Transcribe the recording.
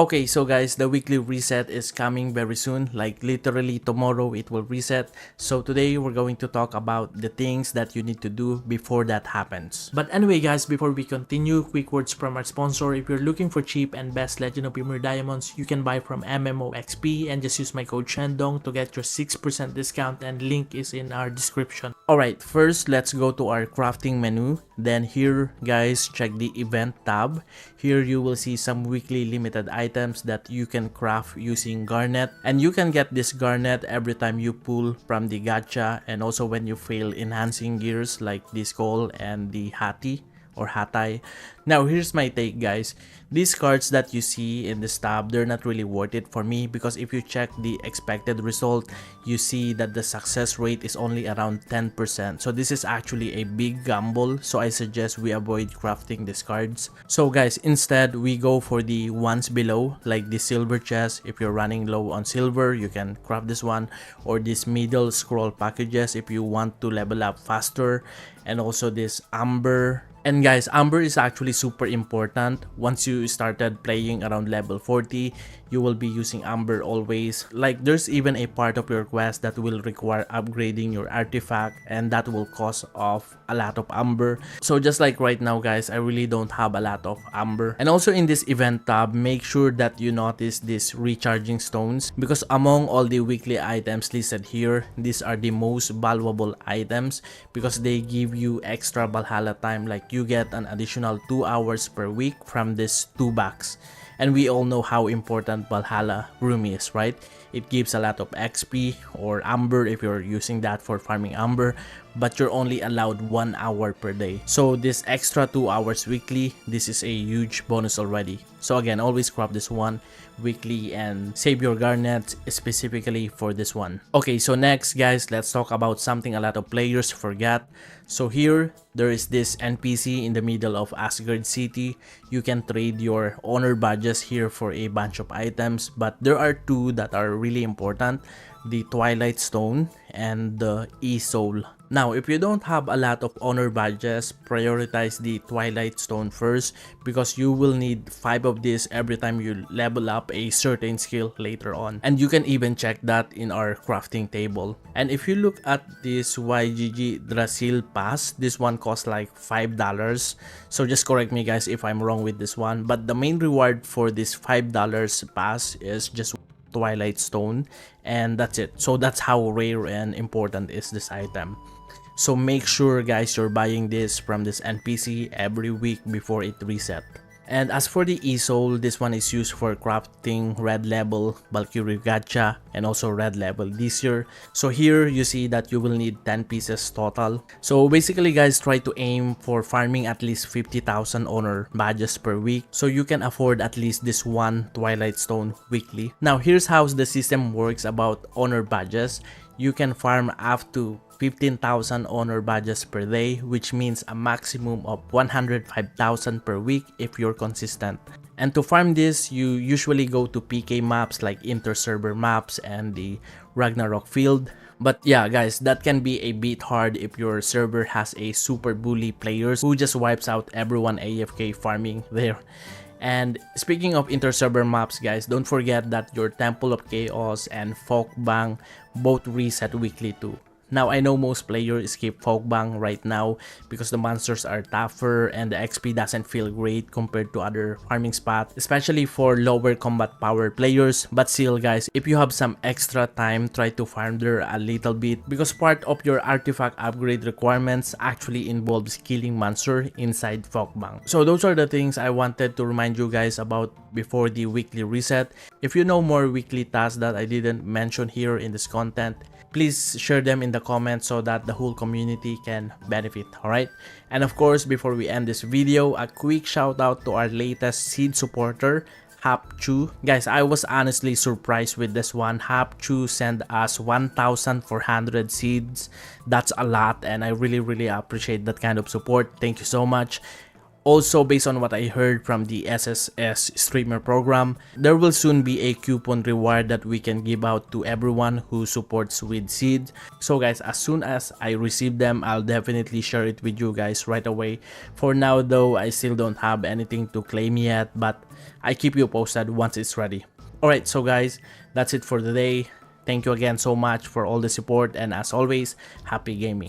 Okay, so guys, the weekly reset is coming very soon, like literally tomorrow it will reset. So today we're going to talk about the things that you need to do before that happens. But anyway guys, before we continue, quick words from our sponsor. If you're looking for cheap and best Legend of Ymir diamonds, you can buy from MMOXP and just use my code Shendong to get your 6% discount, and link is in our description. Alright, first let's go to our crafting menu. Then here guys, check the event tab. Here you will see some weekly limited items that you can craft using Garnet, and you can get this Garnet every time you pull from the gacha, and also when you fail enhancing gears like the skull and the hati or hatai. Now here's my take guys, these cards that you see in this tab, they're not really worth it for me, because if you check the expected result, you see that the success rate is only around 10%. So this is actually a big gamble, so I suggest we avoid crafting these cards. So guys, instead we go for the ones below, like the silver chest. If you're running low on silver, you can craft this one, or this middle scroll packages if you want to level up faster, and also this amber. And guys, amber is actually super important. Once you started playing around level 40, you will be using amber always. Like there's even a part of your quest that will require upgrading your artifact, and that will cost off a lot of amber. So just like right now guys, I really don't have a lot of amber. And also in this event tab, make sure that you notice these recharging stones, because among all the weekly items listed here, these are the most valuable items because they give you extra Valhalla time. Like you get an additional 2 hours per week from this 2 bucks. And we all know how important Valhalla room is, right? It gives a lot of XP or amber if you're using that for farming amber, but you're only allowed 1 hour per day. So this extra 2 hours weekly, this is a huge bonus already. So again, always crop this one weekly and save your garnets specifically for this one. Okay, so next guys, let's talk about something a lot of players forget. So here, there is this NPC in the middle of Asgard City. You can trade your honor badges here for a bunch of items, but there are two that are really important: the Twilight Stone and the E-Soul. Now, if you don't have a lot of honor badges, prioritize the Twilight Stone first, because you will need 5 of these every time you level up a certain skill later on. And you can even check that in our crafting table. And if you look at this YGG Drasil pass, this one costs like $5. So just correct me guys if I'm wrong with this one. But the main reward for this $5 pass is just Twilight Stone, and that's it. So that's how rare and important is this item. So make sure guys you're buying this from this NPC every week before it reset. And as for the E-Soul, this one is used for crafting red level Valkyrie gacha and also red level this year. So here you see that you will need 10 pieces total. So basically guys, try to aim for farming at least 50,000 honor badges per week, so you can afford at least this one Twilight Stone weekly. Now here's how the system works about honor badges. You can farm up to 15,000 honor badges per day, which means a maximum of 105,000 per week if you're consistent. And to farm this, you usually go to PK maps like inter-server maps and the Ragnarok field. But yeah guys, that can be a bit hard if your server has a super bully players who just wipes out everyone AFK farming there. And speaking of inter-server maps guys, don't forget that your Temple of Chaos and Folkvang both reset weekly too. Now I know most players skip Folkvang right now because the monsters are tougher and the XP doesn't feel great compared to other farming spots, especially for lower combat power players. But still guys, if you have some extra time, try to farm there a little bit, because part of your artifact upgrade requirements actually involves killing monster inside Folkvang. So those are the things I wanted to remind you guys about before the weekly reset. If you know more weekly tasks that I didn't mention here in this content, please share them in the comments so that the whole community can benefit, alright? And of course, before we end this video, a quick shout out to our latest seed supporter, Hapchu. Guys, I was honestly surprised with this one. Hapchu sent us 1,400 seeds. That's a lot, and I really appreciate that kind of support. Thank you so much. Also, based on what I heard from the SSS streamer program, there will soon be a coupon reward that we can give out to everyone who supports with Seed. So guys, as soon as I receive them, I'll definitely share it with you guys right away. For now though, I still don't have anything to claim yet, but I keep you posted once it's ready. Alright, so guys, that's it for today. Thank you again so much for all the support, and as always, happy gaming.